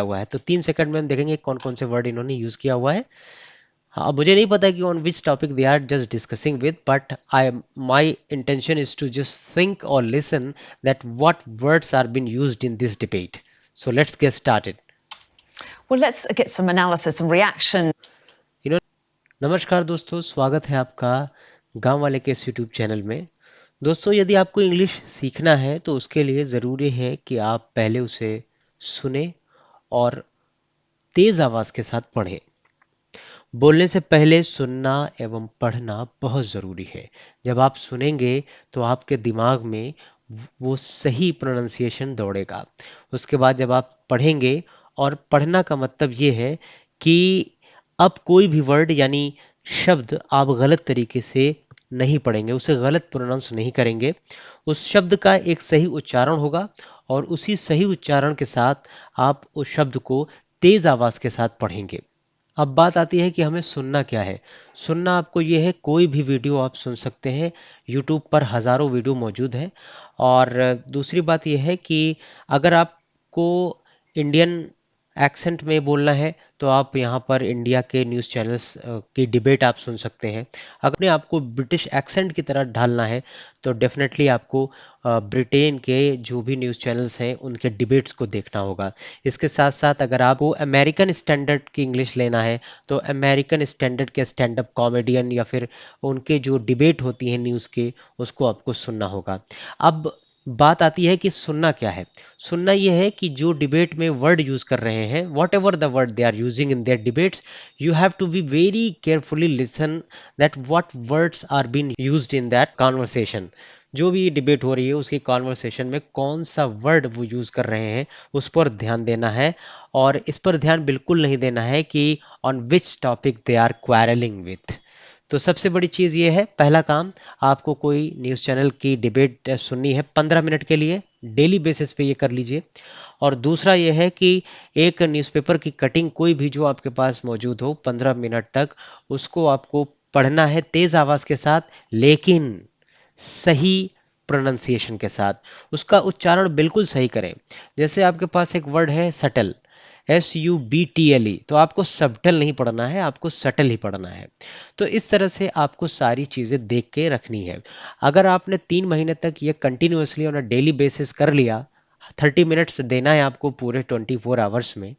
हुआ है। तो 3 सेकंड में हम देखेंगे कौन कौन से वर्ड इन्होंने यूज किया हुआ है। हाँ, अब मुझे नहीं पता कि on which topic they are just discussing with, but I my intention is to just think और listen that what words are been used in this debate. So let's get started. Well, let's get some analysis and reaction. नमस्कार दोस्तों, स्वागत है आपका गांव वाले के इस यूट्यूब चैनल में. दोस्तों, यदि आपको इंग्लिश सीखना है तो उसके लिए ज़रूरी है कि आप पहले उसे सुने और तेज़ आवाज़ के साथ पढ़ें. बोलने से पहले सुनना एवं पढ़ना बहुत ज़रूरी है. जब आप सुनेंगे तो आपके दिमाग में वो सही प्रोनाउंसिएशन दौड़ेगा. उसके बाद जब आप पढ़ेंगे, और पढ़ना का मतलब ये है कि अब कोई भी वर्ड यानी शब्द आप गलत तरीके से नहीं पढ़ेंगे, उसे गलत प्रोनाउंस नहीं करेंगे. उस शब्द का एक सही उच्चारण होगा और उसी सही उच्चारण के साथ आप उस शब्द को तेज़ आवाज़ के साथ पढ़ेंगे. अब बात आती है कि हमें सुनना क्या है. सुनना आपको ये है, कोई भी वीडियो आप सुन सकते हैं. यूट्यूब पर हज़ारों वीडियो मौजूद हैं. और दूसरी बात यह है कि अगर आपको इंडियन एक्सेंट में बोलना है तो आप यहाँ पर इंडिया के न्यूज़ चैनल्स की डिबेट आप सुन सकते हैं. अगर आपको ब्रिटिश एक्सेंट की तरह ढालना है तो डेफिनेटली आपको ब्रिटेन के जो भी न्यूज़ चैनल्स हैं उनके डिबेट्स को देखना होगा. इसके साथ साथ अगर आपको अमेरिकन स्टैंडर्ड की इंग्लिश लेना है तो अमेरिकन स्टैंडर्ड के स्टैंड अप कॉमेडियन या फिर उनके जो डिबेट होती हैं न्यूज़ के, उसको आपको सुनना होगा. अब बात आती है कि सुनना क्या है. सुनना यह है कि जो डिबेट में वर्ड यूज कर रहे हैं, whatever the word they are using in their debates, you have to be very carefully listen that what words are been used in that conversation. जो भी डिबेट हो रही है उसकी कॉन्वर्सेशन में कौन सा वर्ड वो यूज कर रहे हैं, उस पर ध्यान देना है. और इस पर ध्यान बिल्कुल नहीं देना है कि on which topic they are quarrelling with. तो सबसे बड़ी चीज़ ये है, पहला काम, आपको कोई न्यूज़ चैनल की डिबेट सुननी है 15 मिनट के लिए, डेली बेसिस पे ये कर लीजिए. और दूसरा ये है कि एक न्यूज़पेपर की कटिंग कोई भी जो आपके पास मौजूद हो 15 मिनट तक, उसको आपको पढ़ना है तेज़ आवाज़ के साथ, लेकिन सही प्रोनाउंसिएशन के साथ. उसका उच्चारण बिल्कुल सही करें. जैसे आपके पास एक वर्ड है सटल, SUBTLE, तो आपको सबटल नहीं पढ़ना है, आपको सटल ही पढ़ना है. तो इस तरह से आपको सारी चीज़ें देख के रखनी है. अगर आपने 3 महीने तक ये continuously on a daily basis कर लिया, 30 मिनट्स देना है आपको पूरे 24 आवर्स में,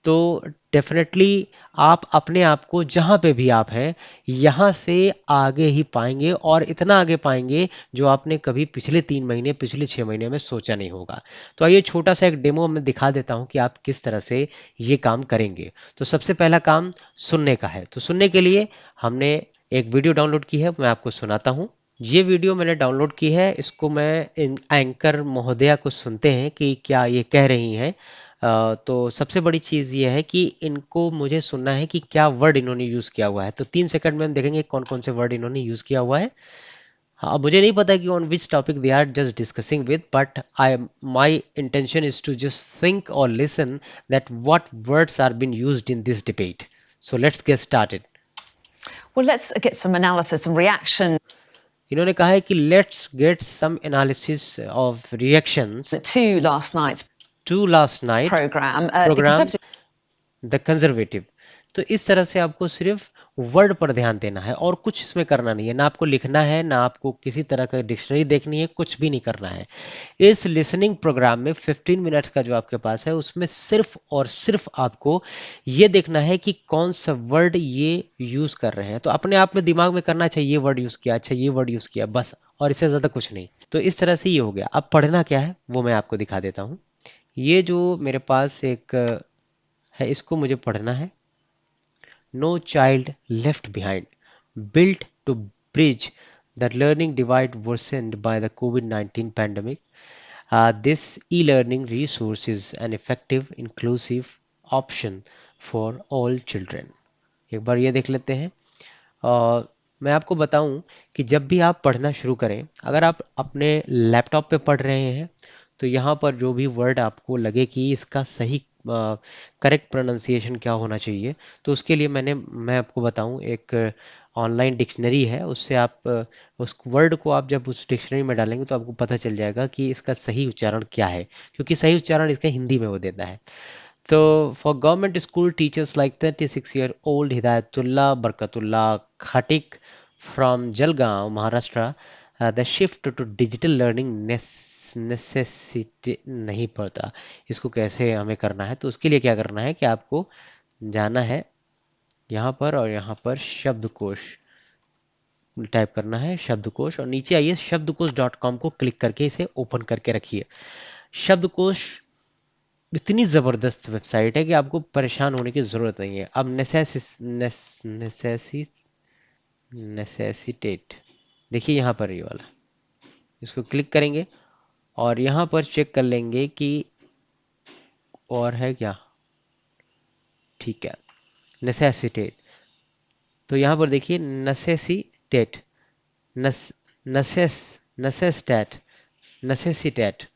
तो डेफिनेटली आप अपने आप को जहाँ पे भी आप हैं यहाँ से आगे ही पाएंगे, और इतना आगे पाएंगे जो आपने कभी पिछले 3 महीने, पिछले 6 महीने में सोचा नहीं होगा. तो आइए छोटा सा एक डेमो मैं दिखा देता हूँ कि आप किस तरह से ये काम करेंगे. तो सबसे पहला काम सुनने का है. तो सुनने के लिए हमने एक वीडियो डाउनलोड की है, मैं आपको सुनाता हूँ. ये वीडियो मैंने डाउनलोड की है, इसको मैं इन एंकर महोदया को सुनते हैं कि क्या ये कह रही हैं. तो सबसे बड़ी चीज़ ये है कि इनको मुझे सुनना है कि क्या वर्ड इन्होंने यूज़ किया हुआ है. तो 3 सेकंड में हम देखेंगे कौन कौन से वर्ड इन्होंने यूज़ किया हुआ है. हाँ, अब मुझे नहीं पता कि on which topic they are just discussing with, but I my intention is to just think और listen that what words are been used in this debate. So let's get started. Well, let's get some analysis and reaction इन्होंने कहा है कि let's get some analysis of reactions to last night's to last night program. The programme Conservative the Conservative. तो इस तरह से आपको सिर्फ वर्ड पर ध्यान देना है और कुछ इसमें करना नहीं है. ना आपको लिखना है, ना आपको किसी तरह का डिक्शनरी देखनी है, कुछ भी नहीं करना है. इस लिसनिंग प्रोग्राम में 15 मिनट्स का जो आपके पास है उसमें सिर्फ और सिर्फ आपको ये देखना है कि कौन सा वर्ड ये यूज कर रहे हैं. तो अपने आप में दिमाग में करना चाहिए, ये वर्ड यूज किया, अच्छा ये वर्ड यूज किया, बस. और इससे ज़्यादा कुछ नहीं. तो इस तरह से ये हो गया. अब पढ़ना क्या है वो मैं आपको दिखा देता हूँ. ये जो मेरे पास एक है, इसको मुझे पढ़ना है. No child left behind, built to bridge the learning divide worsened by the COVID-19 pandemic. This e-learning resource is an effective, inclusive option for all children. एक बार ये देख लेते हैं. मैं आपको बताऊं कि जब भी आप पढ़ना शुरू करें, अगर आप अपने लैपटॉप पे पढ़ रहे हैं तो यहाँ पर जो भी वर्ड आपको लगे कि इसका सही करेक्ट प्रोनाउंसिएशन क्या होना चाहिए, तो उसके लिए मैं आपको बताऊं, एक ऑनलाइन डिक्शनरी है, उससे आप उस वर्ड को आप जब उस डिक्शनरी में डालेंगे तो आपको पता चल जाएगा कि इसका सही उच्चारण क्या है, क्योंकि सही उच्चारण इसका हिंदी में वो देता है. तो for government school teachers like 36-year old Hidayatullah Barkatullah Khatik from Jalgaon, Maharashtra, the shift to digital learning necessity नहीं पड़ता। इसको कैसे हमें करना है, तो उसके लिए क्या करना है कि आपको जाना है यहाँ पर और यहाँ पर शब्दकोश टाइप करना है, शब्दकोश, और नीचे आइए शब्दकोश.com को क्लिक करके इसे ओपन करके रखिए। शब्दकोश इतनी ज़बरदस्त वेबसाइट है कि आपको परेशान होने की ज़रूरत नहीं है। अब नेसेसिटेट, देखिए यहाँ पर ये वाला, इसको क्लिक करेंगे और यहाँ पर चेक कर लेंगे कि और है क्या। ठीक है, नेसेसिटेट, तो यहाँ पर देखिए नसेसिटेट, नस नसेस नसेस्टेट, नसेसिटेट।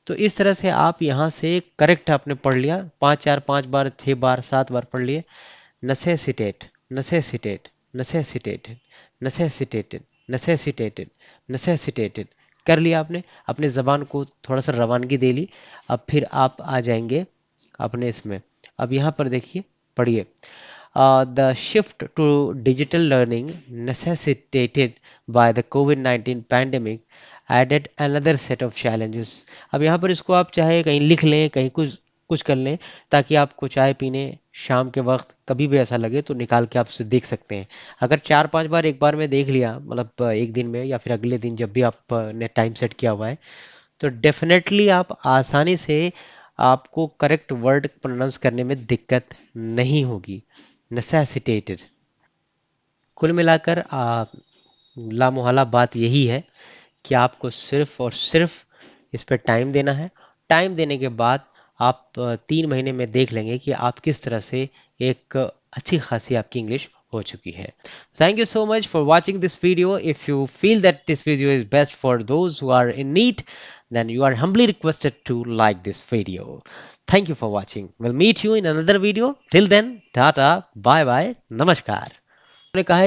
तो इस तरह से आप यहाँ से करेक्ट आपने पढ़ लिया, 5 बार 6 बार 7 बार पढ़ लिए। नसेसिटेट, नसेसिटेट, नसेसिटेटेड, नसेसिटेटेड, नसेसिटेटेड, नसेसिटेटेड, कर लिया आपने। अपने ज़बान को थोड़ा सा रवानगी दे ली। अब फिर आप आ जाएंगे अपने इसमें। अब यहाँ पर देखिए, पढ़िए। The shift to digital learning necessitated by the COVID-19 pandemic added another set of challenges। अब यहाँ पर इसको आप चाहे कहीं लिख लें, कहीं कुछ कुछ कर लें, ताकि आपको चाय पीने शाम के वक्त कभी भी ऐसा लगे तो निकाल के आप उसे देख सकते हैं। अगर 4-5 बार एक बार में देख लिया, मतलब एक दिन में या फिर अगले दिन जब भी आपने टाइम सेट किया हुआ है, तो डेफिनेटली आप आसानी से, आपको करेक्ट वर्ड प्रोनाउंस करने में दिक्कत नहीं होगी। नेसेसिटेटेड, कुल मिलाकर लामोहला बात यही है कि आपको सिर्फ और सिर्फ इस पर टाइम देना है। टाइम देने के बाद आप 3 महीने में देख लेंगे कि आप किस तरह से एक अच्छी खासी आपकी इंग्लिश हो चुकी है। Thank you so much for watching this video. If you feel that this video is best for those who are in need, then you are humbly requested to like this video. Thank you for watching. We'll meet you in another video. Till then, tata, bye bye, namaskar। उन्होंने कहा है